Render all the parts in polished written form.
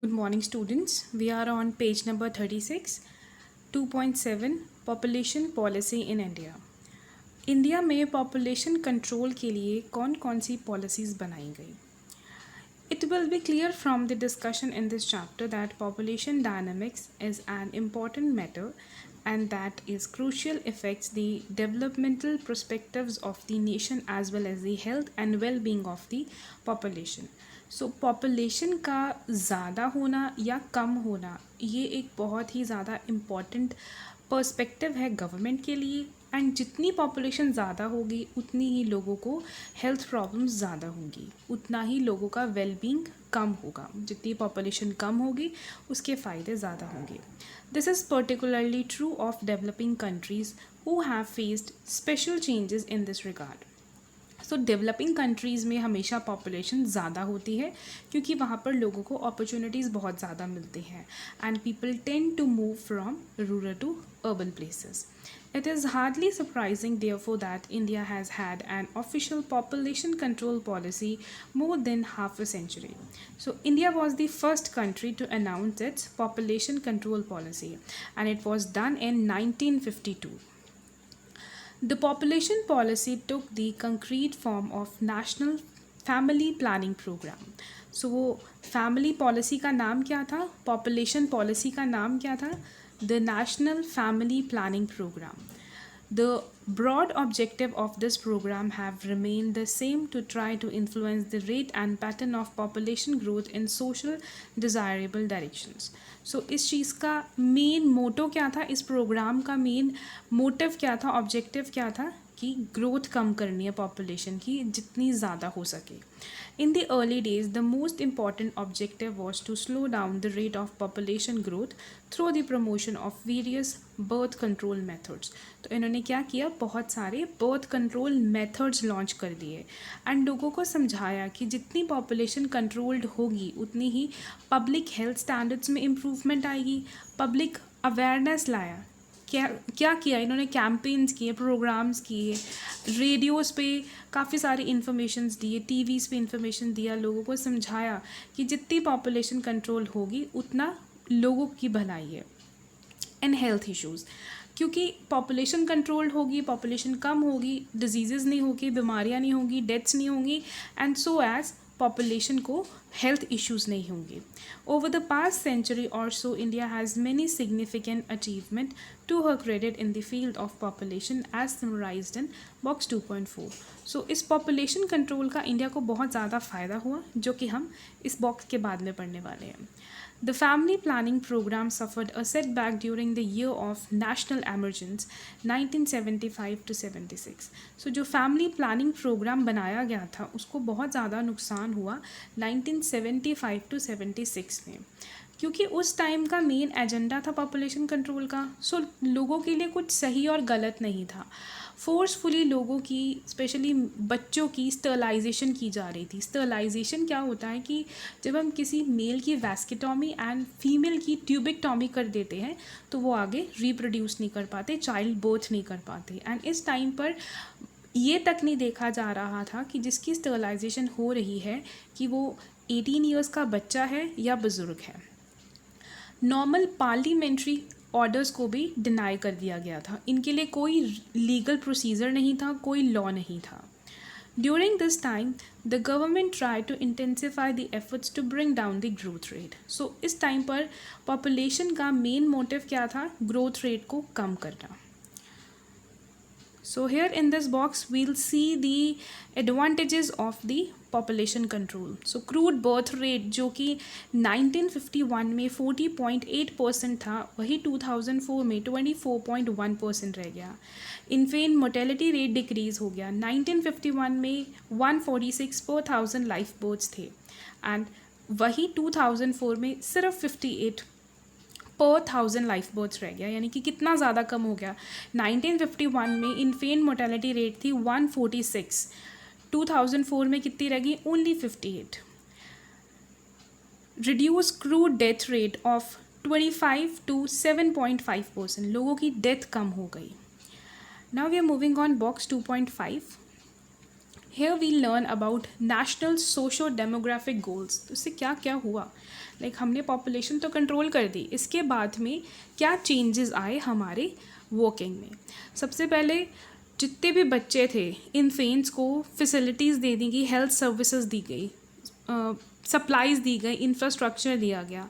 Good morning, students. We are on page number 36, 2.7 Population Policy in India. India में population control के लिए कौन कौन सी पॉलिसीज़ बनाई गई? It will be clear from the discussion in this chapter that population dynamics is an important matter and that is crucial affects the developmental perspectives of the nation as well as the health and well-being of the population. So population का ज़्यादा होना या कम होना ये एक बहुत ही ज़्यादा important perspective है गवर्नमेंट के लिए। एंड जितनी पॉपुलेशन ज़्यादा होगी उतनी ही लोगों को हेल्थ प्रॉब्लम्स ज़्यादा होंगी, उतना ही लोगों का वेलबींग कम होगा। जितनी पॉपुलेशन कम होगी उसके फ़ायदे ज़्यादा होंगे। This is particularly true of developing countries who have faced special changes in this regard. So developing countries में हमेशा पॉपुलेशन ज़्यादा होती है क्योंकि वहाँ पर लोगों को अपॉर्चुनिटीज़ बहुत ज़्यादा मिलती हैं and people tend to move from rural to urban places. It is hardly surprising, therefore, that India has had an official population control policy more than half a century. So, India was the first country to announce its population control policy, and it was done in 1952. The population policy took the concrete form of National Family Planning Program. So वो family policy का नाम क्या था, population policy का नाम क्या था? The national family planning programme. The broad objective of this program have remained the same to try to influence the rate and pattern of population growth in social desirable directions. So इस चीज़ का main motto क्या था, इस programme का main motive क्या था, objective क्या था कि ग्रोथ कम करनी है पॉपुलेशन की जितनी ज़्यादा हो सके. In the early days, the most important objective was to slow down the rate of population growth through the promotion of various birth control methods. तो इन्होंने क्या किया, बहुत सारे बर्थ कंट्रोल मेथड्स लॉन्च कर दिए एंड लोगों को समझाया कि जितनी पॉपुलेशन कंट्रोल्ड होगी उतनी ही पब्लिक हेल्थ स्टैंडर्ड्स में इम्प्रूवमेंट आएगी. पब्लिक अवेयरनेस लाया. क्या क्या किया इन्होंने, कैंपेन्स किए, प्रोग्राम्स किए, रेडियोज़ पे काफ़ी सारी इन्फॉर्मेशंस दिए, टीवीज़ पे इन्फॉर्मेशन दिया, लोगों को समझाया कि जितनी पॉपुलेशन कंट्रोल होगी उतना लोगों की भलाई है. एंड हेल्थ इश्यूज़, क्योंकि पॉपुलेशन कंट्रोल्ड होगी, पॉपुलेशन कम होगी, डिजीज़ नहीं होगी, बीमारियाँ नहीं होंगी, डेथ्स नहीं होंगी एंड सो एज़ पॉपुलेशन को हेल्थ इश्यूज़ नहीं होंगे. ओवर द पास्ट सेंचुरी और so India has many significant achievement to her credit in the field of population as summarised in box 2.4. So इस पॉपुलेशन कंट्रोल का India को बहुत ज़्यादा फ़ायदा हुआ जो कि हम इस बॉक्स के बाद में पढ़ने वाले हैं. The family planning program suffered a setback during the year of national emergence 1975 to 76. So जो family planning program बनाया गया था उसको बहुत ज़्यादा नुकसान हुआ 1975 to 76 में, क्योंकि उस टाइम का मेन एजेंडा था पॉपुलेशन कंट्रोल का. सो लोगों के लिए कुछ सही और गलत नहीं था. फोर्सफुली लोगों की, स्पेशली बच्चों की स्टरलाइजेशन की जा रही थी. स्टरलाइजेशन क्या होता है कि जब हम किसी मेल की वैस्केटॉमी एंड फीमेल की ट्यूबिकटॉमी कर देते हैं तो वो आगे रिप्रोड्यूस नहीं कर पाते, चाइल्ड बर्थ नहीं कर पाते. एंड इस टाइम पर ये तक नहीं देखा जा रहा था कि जिसकी स्टरलाइजेशन हो रही है कि वो 18 ईयर्स का बच्चा है या बुज़ुर्ग है. नॉर्मल पार्लियामेंट्री ऑर्डर्स को भी डिनाई कर दिया गया था. इनके लिए कोई लीगल प्रोसीजर नहीं था, कोई लॉ नहीं था. During this time the government try to intensify the efforts to bring down the growth rate. So इस टाइम पर पॉपुलेशन का मेन मोटिव क्या था, ग्रोथ रेट को कम करना. So here in this box we'll see the advantages of the population control. So crude birth rate जो कि 1951 में 40.8% था वही 2004 में 24.1% रह गया. इन्फेंट मोर्टेलिटी रेट डिक्रीज़ हो गया. 1951 में 146 per 1000 लाइफ बर्थ्स थे एंड वही 2004 में सिर्फ 58 पर 1000 लाइफ बर्थ्स रह गया. यानी कि कितना ज़्यादा कम हो गया. 1951 में इन्फेंट मोर्टेलिटी रेट थी 146, 2004 में कितनी रह गई, only 58. Reduce crude death rate of 25 to 7.5%, लोगों की डेथ कम हो गई. Now we are moving on box 2.5. Here we learn about national socio-demographic goals. तो इससे क्या क्या हुआ. लाइक हमने पॉपुलेशन तो कंट्रोल कर दी, इसके बाद में क्या चेंजेस आए हमारे वर्किंग में। सबसे पहले जितने भी बच्चे थे इन्फेंट्स को फैसिलिटीज़ दे दी गई, हेल्थ सर्विसेज दी गई, सप्लाईज़ दी गई, इंफ्रास्ट्रक्चर दिया गया,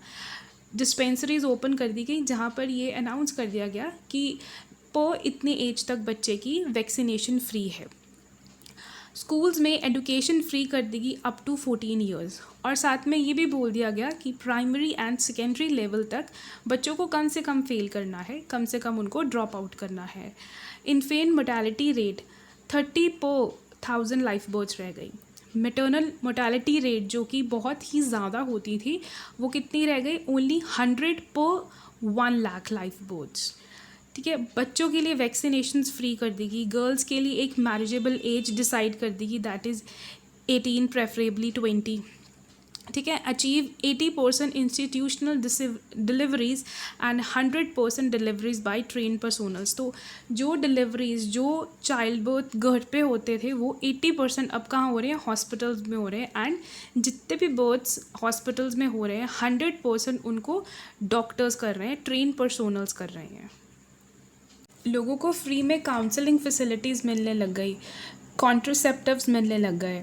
डिस्पेंसरीज ओपन कर दी गई जहाँ पर ये अनाउंस कर दिया गया कि पर इतने एज तक बच्चे की वैक्सीनेशन फ्री है। स्कूल्स में एडुकेशन फ्री कर देगी अप टू 14 ईयर्स, और साथ में ये भी बोल दिया गया कि प्राइमरी एंड सेकेंडरी लेवल तक बच्चों को कम से कम फेल करना है, कम से कम उनको ड्रॉप आउट करना है। इन्फेंट मोर्टेलिटी रेट 30 पर 1000 लाइफ बर्थ्स रह गई। मैटरनल मोर्टेलिटी रेट जो कि बहुत ही ज़्यादा होती थी वो कितनी रह गई, ओनली 100 पर 1 लाख लाइफ बर्थ्स। ठीक है, बच्चों के लिए वैक्सीनेशंस फ्री कर देगी, गर्ल्स के लिए एक मैरिजेबल एज डिसाइड कर देगी, दैट इज़ 18 प्रेफरेबली 20। ठीक है, achieve 80% institutional deliveries and 100% deliveries by train personnels. तो जो डिलीवरीज जो चाइल्ड बर्थ घर पे होते थे वो 80% अब कहाँ हो रहे हैं, हॉस्पिटल्स में हो रहे हैं, एंड जितने भी बर्थ्स हॉस्पिटल्स में हो रहे हैं 100% उनको डॉक्टर्स कर रहे हैं, ट्रेन पर्सोनल्स कर रहे हैं। लोगों को फ्री में काउंसलिंग फैसिलिटीज़ मिलने लग गई, कॉन्ट्रासेप्टिव्स मिलने लग गए,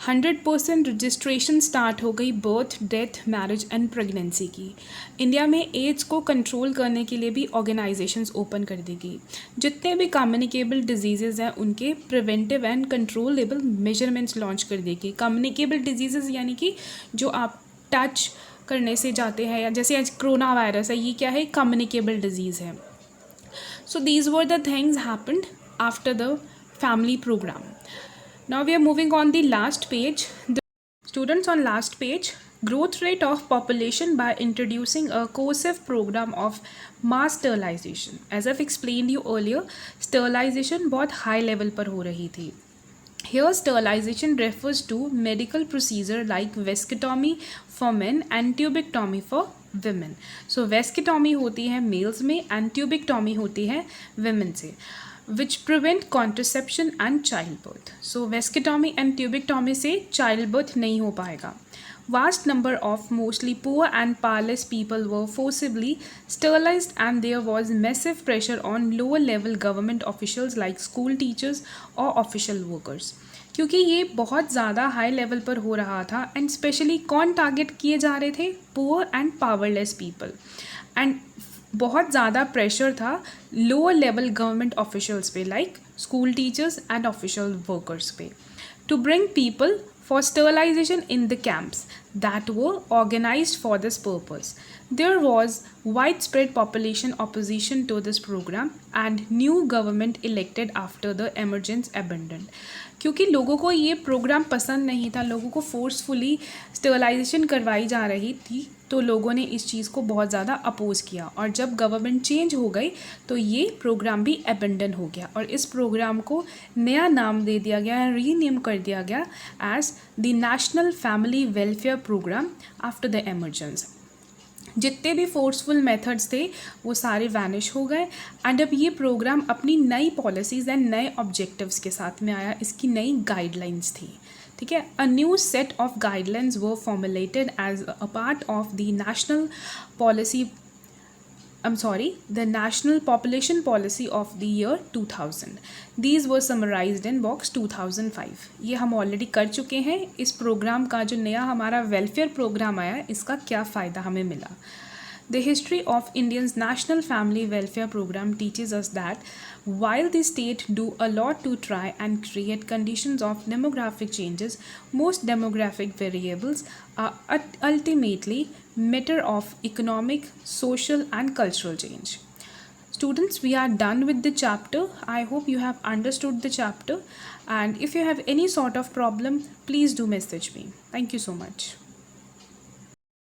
100% रजिस्ट्रेशन स्टार्ट हो गई birth, death, marriage and pregnancy की। इंडिया में एड्स को कंट्रोल करने के लिए भी ऑर्गेनाइजेशंस ओपन कर देगी। जितने भी कम्युनिकेबल डिजीज़ हैं उनके preventive and controllable measurements launch कर देगी। कम्युनिकेबल डिजीज़ यानी कि जो आप टच करने से जाते हैं, या जैसे आज कोरोना वायरस है, ये क्या है, कम्युनिकेबल डिजीज़ है। So these were the things happened after the family program. Now we are moving on the last page. The students on last page, growth rate of population by introducing a coercive program of mass sterilization. As I've explained you earlier, sterilization बहुत high level पर हो रही थी. Here sterilization refers to medical procedure like vasectomy for men and tubectomy for women. So vasectomy होती है mails में and tubectomy होती है women से, which prevent contraception and childbirth. So vasectomy and tubectomy से childbirth नहीं हो पाएगा. Vast number of mostly poor and powerless people were forcibly sterilized, and there was massive pressure on lower level government officials like school teachers or official workers. क्योंकि ये बहुत ज़्यादा high level पर हो रहा था, एंड स्पेशली कौन target किए जा रहे थे, poor and powerless people, and बहुत ज़्यादा प्रेशर था लोअर लेवल गवर्नमेंट ऑफिशियल्स पे like school teachers and official workers पे, to bring people for sterilization in the camps that were organized for this purpose. There was widespread population opposition to this program and new government elected after the emergence abandoned. क्योंकि लोगों को ये programme पसंद नहीं था, लोगों को forcefully sterilisation करवाई जा रही थी, तो लोगों ने इस चीज़ को बहुत ज़्यादा अपोज किया, और जब गवर्नमेंट चेंज हो गई तो ये प्रोग्राम भी अबेंडन हो गया, और इस प्रोग्राम को नया नाम दे दिया गया, रीनेम कर दिया गया as the national family welfare programme after the emergency. जितने भी फोर्सफुल मेथड्स थे वो सारे वैनिश हो गए, एंड अब ये प्रोग्राम अपनी नई पॉलिसीज़ एंड नए ऑब्जेक्टिव्स के साथ में आया, इसकी नई गाइडलाइंस थी। ठीक है, a new set of guidelines were formulated as a part of the national policy the National Population Policy of the year 2000. These were summarized in box 2005. ये हम ऑलरेडी कर चुके हैं। इस प्रोग्राम का जो नया हमारा वेलफेयर प्रोग्राम आया, इसका क्या फ़ायदा हमें मिला। The history of India's National Family Welfare Program teaches us that while the state do a lot to try and create conditions of demographic changes, most demographic variables are ultimately matter of economic, social and cultural change. Students, we are done with the chapter. I hope you have understood the chapter, and if you have any sort of problem, please do message me. Thank you so much.